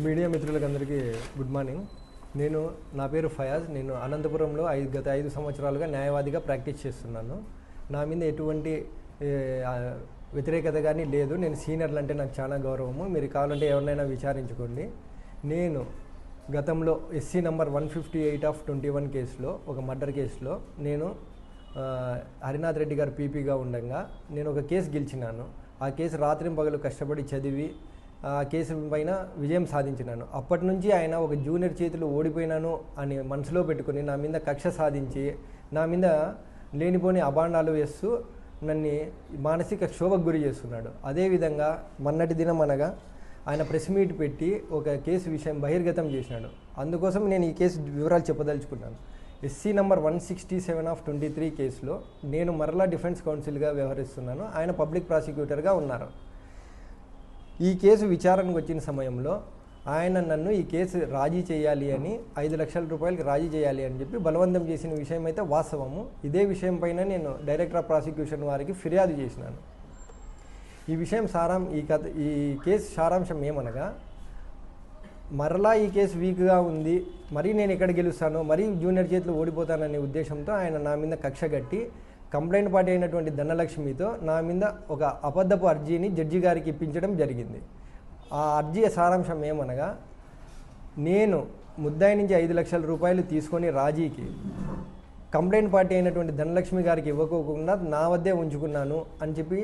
Media మిత్రులకు అందరికీ good morning. నా పేరు ఫయాజ్. నేను అనంతపురంలో గత 5 సంవత్సరాలుగా న్యాయవాదిగా ప్రాక్టీస్ చేస్తున్నాను. నా మీద ఎటువంటి వ్యతిరేకత కానీ లేదు. నేను సీనియర్లు అంటే నాకు చాలా గౌరవము. మీరు కావాలంటే ఎవరినైనా విచారించుకోండి. నేను గతంలో ఎస్సీ నంబర్ 158/21 కేసులో, ఒక మర్డర్ కేసులో నేను హరినాథ్ రెడ్డి గారు పీపీగా ఉండగా నేను ఒక కేసు గెలిచినాను. ఆ కేసు రాత్రింపగలు కష్టపడి చదివి ఆ కేసు పైన విజయం సాధించినాను. అప్పటి నుంచి ఆయన ఒక జూనియర్ చేతులు ఓడిపోయినాను అని మనసులో పెట్టుకుని నా మీద కక్ష సాధించి నా మీద లేనిపోని అభాండాలు వేస్తూ నన్ను మానసిక క్షోభకు గురి చేస్తున్నాడు. అదేవిధంగా మొన్నటి దినం అనగా ఆయన ప్రెస్ మీట్ పెట్టి ఒక కేసు విషయం బహిర్గతం చేసినాడు. అందుకోసం నేను ఈ కేసు వివరాలు చెప్పదలుచుకున్నాను. ఎస్సీ నంబర్ 167/23 కేసులో నేను మరలా డిఫెన్స్ కౌన్సిల్గా వ్యవహరిస్తున్నాను. ఆయన పబ్లిక్ ప్రాసిక్యూటర్గా ఉన్నారు. ఈ కేసు విచారణకు వచ్చిన సమయంలో ఆయన నన్ను ఈ కేసు రాజీ చేయాలి అని 5 లక్షల రూపాయలకి రాజీ చేయాలి అని చెప్పి బలవంతం చేసిన విషయం అయితే వాస్తవము. ఇదే విషయం పైన నేను డైరెక్టర్ ఆఫ్ ప్రాసిక్యూషన్ వారికి ఫిర్యాదు చేసినాను. ఈ విషయం ఈ కేసు సారాంశం ఏమనగా, మరలా ఈ కేసు వీక్గా ఉంది, మరీ నేను ఎక్కడ గెలుస్తానో, మరీ జూనియర్ చేతులు ఓడిపోతాననే ఉద్దేశంతో ఆయన నా మీద కక్ష కట్టి కంప్లైంట్ పార్టీ అయినటువంటి ధనలక్ష్మితో నా మీద ఒక అబద్ధపు అర్జీని జడ్జి గారికి ఇప్పించడం జరిగింది. ఆ అర్జీ సారాంశం ఏమనగా, నేను ముద్దాయి నుంచి 5 లక్షల రూపాయలు తీసుకొని రాజీకి కంప్లైంట్ పార్టీ అయినటువంటి ధనలక్ష్మి గారికి ఇవ్వకోకుండా నా వద్దే ఉంచుకున్నాను అని చెప్పి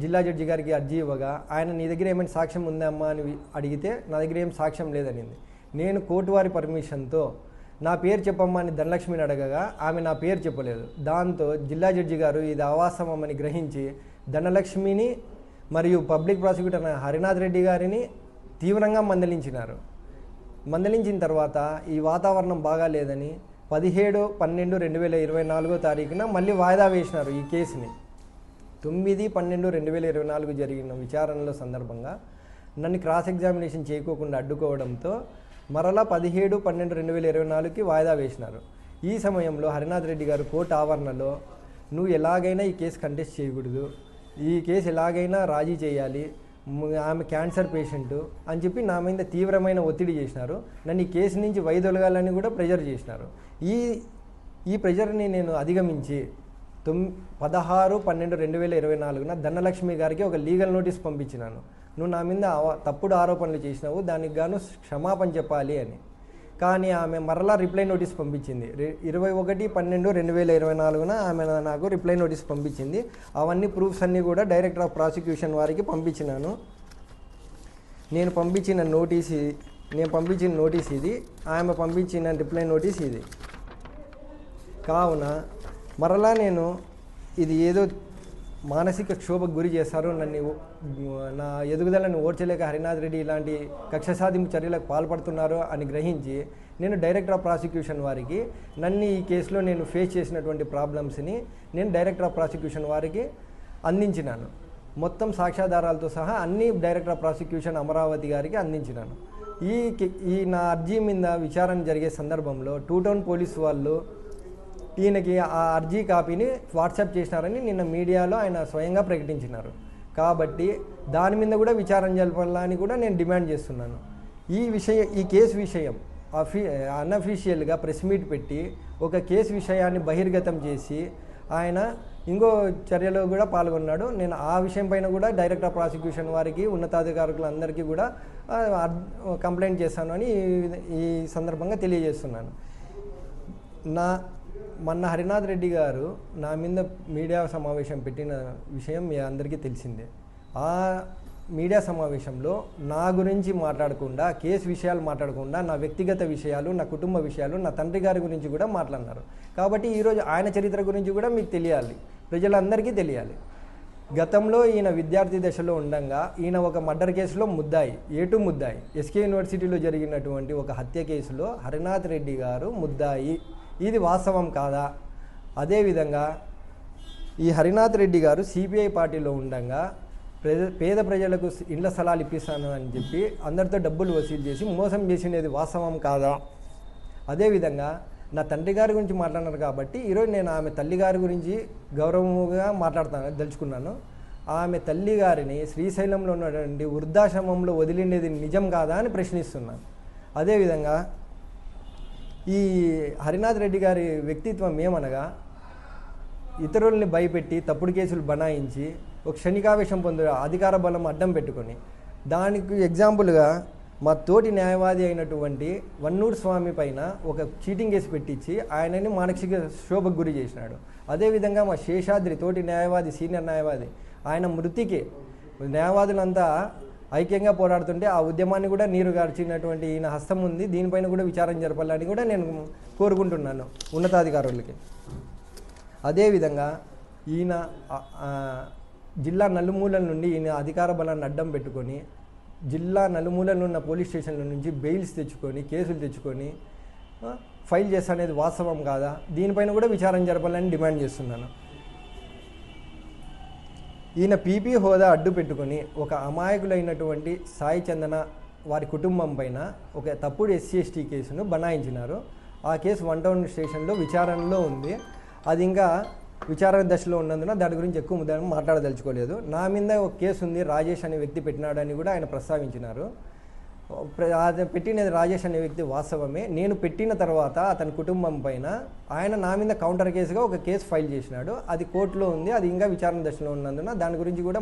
జిల్లా జడ్జి గారికి అర్జీ ఇవ్వగా, ఆయన నీ దగ్గర ఏమైనా సాక్ష్యం ఉందమ్మా అని అడిగితే నా దగ్గర ఏం సాక్ష్యం లేదనింది. నేను కోర్టు వారి పర్మిషన్తో నా పేరు చెప్పమ్మా అని ధనలక్ష్మిని అడగగా ఆమె నా పేరు చెప్పలేదు. దాంతో జిల్లా జడ్జి గారు ఇది అవాస్తవమని గ్రహించి ధనలక్ష్మిని మరియు పబ్లిక్ ప్రాసిక్యూటర్ హరినాథ్ రెడ్డి గారిని తీవ్రంగా మందలించినారు. మందలించిన తర్వాత ఈ వాతావరణం బాగాలేదని 17/12/2024 తారీఖున మళ్ళీ వాయిదా వేసినారు ఈ కేసుని. 9/12/2024 జరిగిన విచారణలో సందర్భంగా నన్ను క్రాస్ ఎగ్జామినేషన్ చేయకోకుండా అడ్డుకోవడంతో మరలా 17/12/2024కి వాయిదా వేసినారు. ఈ సమయంలో హరినాథ్ రెడ్డి గారు కోర్టు ఆవరణలో నువ్వు ఎలాగైనా ఈ కేసు కంటెస్ట్ చేయకూడదు, ఈ కేసు ఎలాగైనా రాజీ చేయాలి, ఆమె క్యాన్సర్ పేషెంట్ అని చెప్పి నా మీద తీవ్రమైన ఒత్తిడి చేసినారు. నన్ను ఈ కేసు నుంచి వైదొలగాలని కూడా ప్రెజర్ చేసినారు. ఈ ప్రెజర్ని నేను అధిగమించి 16/12/2024 ధనలక్ష్మి గారికి ఒక లీగల్ నోటీస్ పంపించినాను. నువ్వు నా మీద తప్పుడు ఆరోపణలు చేసినావు, దానికి గాను క్షమాపణ చెప్పాలి అని. కానీ ఆమె మరలా రిప్లై నోటీస్ పంపించింది. 21/12/2024 ఆమె నాకు రిప్లై నోటీస్ పంపించింది. అవన్నీ ప్రూఫ్స్ అన్నీ కూడా డైరెక్టర్ ఆఫ్ ప్రాసిక్యూషన్ వారికి పంపించినాను. నేను పంపించిన నోటీస్ ఇది, ఆమె పంపించిన రిప్లై నోటీస్ ఇది. కావున మరలా నేను ఇది ఏదో మానసిక క్షోభకు గురి చేస్తారు, నా ఎదుగుదలను ఓర్చలేక హరినాథ్ రెడ్డి ఇలాంటి కక్ష సాధింపు చర్యలకు పాల్పడుతున్నారు అని గ్రహించి నేను డైరెక్టర్ ఆఫ్ ప్రాసిక్యూషన్ వారికి నన్ను ఈ కేసులో నేను ఫేస్ చేసినటువంటి ప్రాబ్లమ్స్ని నేను డైరెక్టర్ ఆఫ్ ప్రాసిక్యూషన్ వారికి అందించినాను. మొత్తం సాక్ష్యాధారాలతో సహా అన్ని డైరెక్టర్ ఆఫ్ ప్రాసిక్యూషన్ అమరావతి గారికి అందించినాను. ఈ నా అర్జీ మీద విచారణ జరిగే సందర్భంలో 2 టౌన్ పోలీసు వాళ్ళు ఈయనకి ఆ అర్జీ కాపీని వాట్సాప్ చేసినారని నిన్న మీడియాలో ఆయన స్వయంగా ప్రకటించినారు. కాబట్టి దాని మీద కూడా విచారణ జరపాలని కూడా నేను డిమాండ్ చేస్తున్నాను. ఈ కేసు విషయం అన్అఫీషియల్గా ప్రెస్ మీట్ పెట్టి ఒక కేసు విషయాన్ని బహిర్గతం చేసి ఆయన ఇంకో చర్యలో కూడా పాల్గొన్నాడు. నేను ఆ విషయం పైన కూడా డైరెక్టర్ ఆఫ్ ప్రాసిక్యూషన్ వారికి ఉన్నతాధికారులందరికీ కూడా కంప్లైంట్ చేస్తాను అని ఈ సందర్భంగా తెలియజేస్తున్నాను. మొన్న హరినాథ్ రెడ్డి గారు నా మీద మీడియా సమావేశం పెట్టిన విషయం మీ అందరికీ తెలిసిందే. ఆ మీడియా సమావేశంలో నా గురించి మాట్లాడకుండా, కేసు విషయాలు మాట్లాడకుండా, నా వ్యక్తిగత విషయాలు, నా కుటుంబ విషయాలు, నా తండ్రి గారి గురించి కూడా మాట్లాడినారు. కాబట్టి ఈరోజు ఆయన చరిత్ర గురించి కూడా మీకు తెలియాలి, ప్రజలందరికీ తెలియాలి. గతంలో ఈయన విద్యార్థి దశలో ఉండగా ఈయన ఒక మర్డర్ కేసులో ముద్దాయి, ముద్దాయి, ఎస్కే యూనివర్సిటీలో జరిగినటువంటి ఒక హత్య కేసులో హరినాథ్ రెడ్డి గారు ముద్దాయి. ఇది వాస్తవం కాదా? అదేవిధంగా ఈ హరినాథ్ రెడ్డి గారు సిపిఐ పార్టీలో ఉండగా పేద ప్రజలకు ఇండ్ల స్థలాలు ఇప్పిస్తాను అని చెప్పి అందరితో డబ్బులు వసూలు చేసి మోసం చేసినది వాస్తవం కాదా? అదేవిధంగా నా తండ్రి గారి గురించి మాట్లాడినారు కాబట్టి ఈరోజు నేను ఆమె తల్లి గారి గురించి గౌరవముగా తెలుసుకున్నాను. ఆమె తల్లి గారిని శ్రీశైలంలో ఉన్నటువంటి వృద్ధాశ్రమంలో వదిలిండేది నిజం కాదా అని ప్రశ్నిస్తున్నాను. అదేవిధంగా ఈ హరినాథ్ రెడ్డి గారి వ్యక్తిత్వం ఏమనగా ఇతరుల్ని భయపెట్టి తప్పుడు కేసులు బనాయించి ఒక క్షణికావేశం పొందే అధికార బలం అడ్డం పెట్టుకొని, దానికి ఎగ్జాంపుల్గా మా తోటి న్యాయవాది అయినటువంటి వన్నూరు స్వామి పైన ఒక చీటింగ్ కేసు పెట్టించి ఆయనని మానసిక శోభకు గురి చేసినాడు. అదేవిధంగా మా శేషాద్రి తోటి న్యాయవాది, సీనియర్ న్యాయవాది, ఆయన మృతికి న్యాయవాదులంతా ఐక్యంగా పోరాడుతుంటే ఆ ఉద్యమాన్ని కూడా నీరు గార్చినటువంటి ఈయన హస్తం ఉంది. దీనిపైన కూడా విచారణ జరపాలని కూడా నేను కోరుకుంటున్నాను ఉన్నతాధికారులకి. అదేవిధంగా ఈయన జిల్లా నలుమూలల నుండి ఈయన అధికార బలాన్ని అడ్డం పెట్టుకొని జిల్లా నలుమూలలు ఉన్న పోలీస్ స్టేషన్ల నుంచి బెయిల్స్ తెచ్చుకొని కేసులు తెచ్చుకొని ఫైల్ చేస్తానేది వాస్తవం కాదా? దీనిపైన కూడా విచారణ జరపాలని డిమాండ్ చేస్తున్నాను. ఈయన పీపీ హోదా అడ్డు పెట్టుకొని ఒక అమాయకులైనటువంటి సాయి చందన వారి కుటుంబం పైన ఒక తప్పుడు SC/ST కేసును బనాయించినారు. ఆ కేసు 1 టౌన్ స్టేషన్లో విచారణలో ఉంది. అది ఇంకా విచారణ దశలో ఉన్నందున దాని గురించి ఎక్కువ మాట్లాడదలుచుకోలేదు. నా మీద ఒక కేసు ఉంది, రాజేష్ అనే వ్యక్తి పెట్టినాడని కూడా ఆయన ప్రస్తావించినారు. పెట్టినది రాజేష్ అనే వ్యక్తి వాస్తవమే. నేను పెట్టిన తర్వాత అతని కుటుంబం పైన ఆయన నా మీద కౌంటర్ కేసుగా ఒక కేసు ఫైల్ చేసినాడు. అది కోర్టులో ఉంది, అది ఇంకా విచారణ దశలో ఉన్నందున దాని గురించి కూడా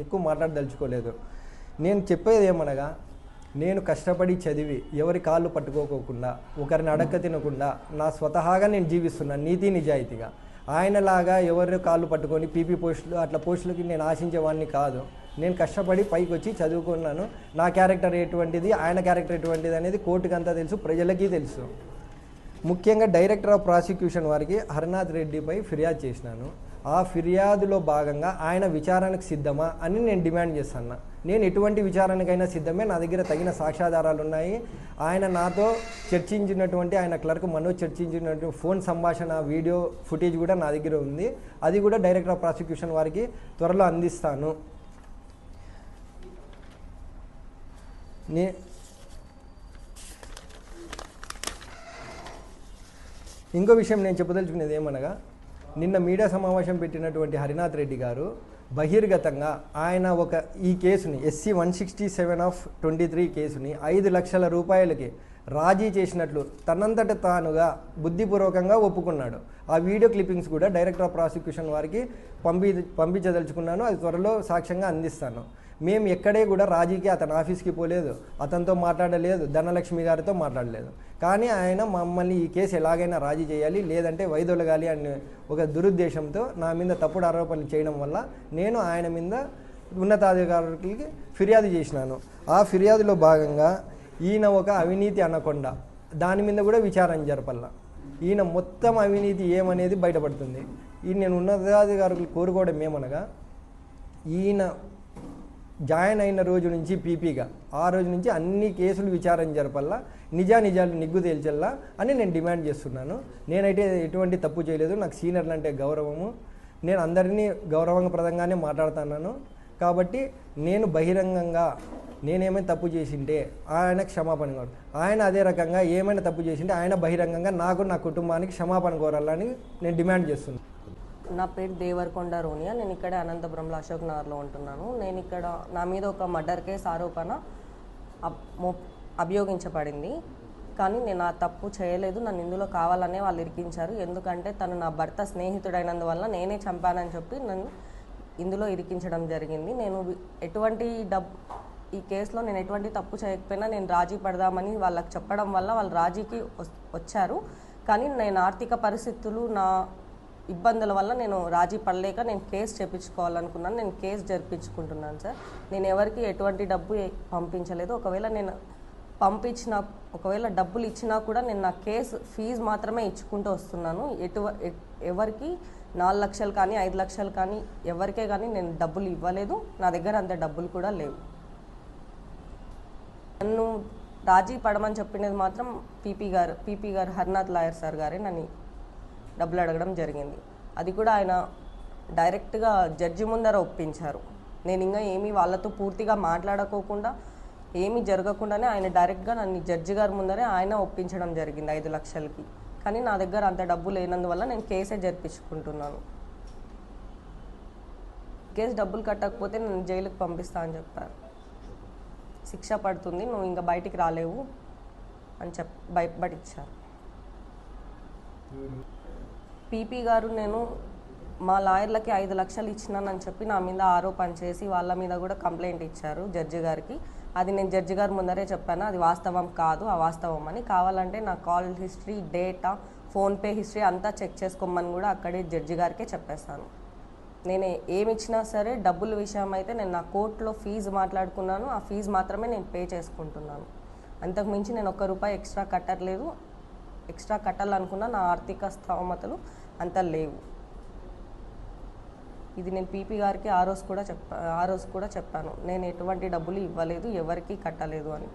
ఎక్కువ మాట్లాడదలుచుకోలేదు. నేను చెప్పేది ఏమనగా, నేను కష్టపడి చదివి ఎవరి కాళ్ళు పట్టుకోకుండా ఒకరిని అడక్క తినకుండా నా స్వతహాగా నేను జీవిస్తున్నాను నీతి నిజాయితీగా. ఆయనలాగా ఎవరి కాళ్ళు పట్టుకొని పీపీ పోస్టులు అట్లా పోస్టులకి నేను ఆశించేవాడిని కాదు. నేను కష్టపడి పైకి వచ్చి చదువుకున్నాను. నా క్యారెక్టర్ ఎటువంటిది, ఆయన క్యారెక్టర్ ఎటువంటిది అనేది కోర్టుకి అంతా తెలుసు, ప్రజలకి తెలుసు. ముఖ్యంగా డైరెక్టర్ ఆఫ్ ప్రాసిక్యూషన్ వారికి హరినాథ్ రెడ్డిపై ఫిర్యాదు చేసినాను. ఆ ఫిర్యాదులో భాగంగా ఆయన విచారణకు సిద్ధమా అని నేను డిమాండ్ చేస్తాను. నేను ఎటువంటి విచారణకైనా సిద్ధమే, నా దగ్గర తగిన సాక్ష్యాధారాలు ఉన్నాయి. ఆయన నాతో చర్చించినటువంటి ఆయన క్లర్క్ మనోజ్ చర్చించినటువంటి ఫోన్ సంభాషణ వీడియో ఫుటేజ్ కూడా నా దగ్గర ఉంది. అది కూడా డైరెక్టర్ ఆఫ్ ప్రాసిక్యూషన్ వారికి త్వరలో అందిస్తాను. ఇంకో విషయం నేను చెప్పదలుచుకునేది ఏమనగా, నిన్న మీడియా సమావేశం పెట్టినటువంటి హరినాథ్ రెడ్డి గారు బహిర్గతంగా ఆయన ఈ కేసుని SC-167/23 కేసుని 5 లక్షల రూపాయలకి రాజీ చేసినట్లు తనంతట తానుగా బుద్ధిపూర్వకంగా ఒప్పుకున్నాడు. ఆ వీడియో క్లిప్పింగ్స్ కూడా డైరెక్టర్ ఆఫ్ ప్రాసిక్యూషన్ వారికి పంపించదలుచుకున్నాను. అది త్వరలో సాక్ష్యంగా అందిస్తాను. మేము ఎక్కడే కూడా రాజీకి అతని ఆఫీస్కి పోలేదు, అతనితో మాట్లాడలేదు, ధనలక్ష్మి గారితో మాట్లాడలేదు. కానీ ఆయన మమ్మల్ని ఈ కేసు ఎలాగైనా రాజీ చేయాలి, లేదంటే వైదొలగాలి అనే ఒక దురుద్దేశంతో నా మీద తప్పుడు ఆరోపణలు చేయడం వల్ల నేను ఆయన మీద ఉన్నతాధికారులకి ఫిర్యాదు చేసినాను. ఆ ఫిర్యాదులో భాగంగా ఈయన ఒక అవినీతి అనకొండ, దాని మీద కూడా విచారణ జరపల్ల. ఈయన మొత్తం అవినీతి ఏమనేది బయటపడుతుంది. నేను ఉన్నతాధికారులు కోరుకోవడం ఏమనగా, ఈయన జాయిన్ అయిన రోజు నుంచి పీపీగా ఆ రోజు నుంచి అన్ని కేసులు విచారణ జరపల్లా, నిజాలు నిగ్గు తేల్చల్లా అని నేను డిమాండ్ చేస్తున్నాను. నేనైతే ఎటువంటి తప్పు చేయలేదు. నాకు సీనియర్లు అంటే గౌరవము. నేను అందరినీ గౌరవప్రదంగానే మాట్లాడుతున్నాను. కాబట్టి నేను బహిరంగంగా నేనేమైనా తప్పు చేసింటే ఆయన క్షమాపణ కోరు, ఆయన అదే రకంగా ఏమైనా తప్పు చేసింటే ఆయన బహిరంగంగా నాకు నా కుటుంబానికి క్షమాపణ కోరాలని నేను డిమాండ్ చేస్తున్నాను. నా పేరు దేవరకొండ రోనియా. నేను ఇక్కడ అనంతపురంలో అశోక్ నగర్లో ఉంటున్నాను. నేను ఇక్కడ నా మీద ఒక మర్డర్ కేసు ఆరోపణ అభియోగించబడింది. కానీ నేను ఆ తప్పు చేయలేదు. నన్ను ఇందులో కావాలనే వాళ్ళు ఇరికించారు. ఎందుకంటే తను నా భర్త స్నేహితుడైనందువల్ల నేనే చంపానని చెప్పి నన్ను ఇందులో ఇరికించడం జరిగింది. నేను ఈ కేసులో నేను ఎటువంటి తప్పు చేయకపోయినా నేను రాజీ పడదామని వాళ్ళకి చెప్పడం వల్ల వాళ్ళు రాజీకి వచ్చారు. కానీ నేను ఆర్థిక పరిస్థితులు నా ఇబ్బందుల వల్ల నేను రాజీ పడలేక నేను కేసు చేయించుకోవాలనుకున్నాను. నేను కేసు జరిపించుకుంటున్నాను సార్. నేను ఎవరికి ఎటువంటి డబ్బు పంపించలేదు. ఒకవేళ డబ్బులు ఇచ్చినా కూడా నేను నా కేసు ఫీజు మాత్రమే ఇచ్చుకుంటూ వస్తున్నాను. ఎవరికి 4 లక్షలు కానీ 5 లక్షలు కానీ ఎవరికే కానీ నేను డబ్బులు ఇవ్వలేదు. నా దగ్గర అంత డబ్బులు కూడా లేవు. నన్ను రాజీ పడమని చెప్పినది మాత్రం పీపీ గారు హరినాథ్ లాయర్ సార్ గారే నన్ను డబ్బులు అడగడం జరిగింది. అది కూడా ఆయన డైరెక్ట్గా జడ్జి ముందర ఒప్పించారు. నేను ఇంకా ఏమీ వాళ్ళతో పూర్తిగా మాట్లాడుకోకుండా ఏమీ జరగకుండానే ఆయన డైరెక్ట్గా నన్ను జడ్జి గారి ముందరే ఆయన ఒప్పించడం జరిగింది 5 లక్షలకి. కానీ నా దగ్గర అంత డబ్బు లేనందువల్ల నేను కేసే జరిపించుకుంటున్నాను. కేసు డబ్బులు కట్టకపోతే నేను జైలుకి పంపిస్తా అని చెప్పారు. శిక్ష పడుతుంది, నువ్వు ఇంకా బయటికి రాలేవు అని భయపడిచ్చారు. పీపీ గారు నేను మా లాయర్లకి 5 లక్షలు ఇచ్చినానని చెప్పి నా మీద ఆరోపణ చేసి వాళ్ళ మీద కూడా కంప్లైంట్ ఇచ్చారు జడ్జి గారికి. అది నేను జడ్జి గారి ముందరే చెప్పాను, అది వాస్తవం కాదు, అవాస్తవం అని. కావాలంటే నా call history, data, PhonePe history అంతా చెక్ చేసుకోమని కూడా అక్కడే జడ్జి గారికే చెప్పేస్తాను. నేను ఏమి ఇచ్చినా సరే డబ్బుల విషయం అయితే నేను నా కోర్టులో ఫీజు మాట్లాడుకున్నాను, ఆ ఫీజు మాత్రమే నేను పే చేసుకుంటున్నాను. అంతకుమించి నేను ₹1 ఎక్స్ట్రా కట్టలేదు. ఎక్స్ట్రా కట్టాలనుకున్నా నా ఆర్థిక స్థోమతలు అంత లేవు. ఇది నేను పీపీ గారికి ఆ రోజు కూడా చెప్పాను, నేను ఎటువంటి డబ్బులు ఇవ్వలేదు, ఎవరికి కట్టలేదు అని.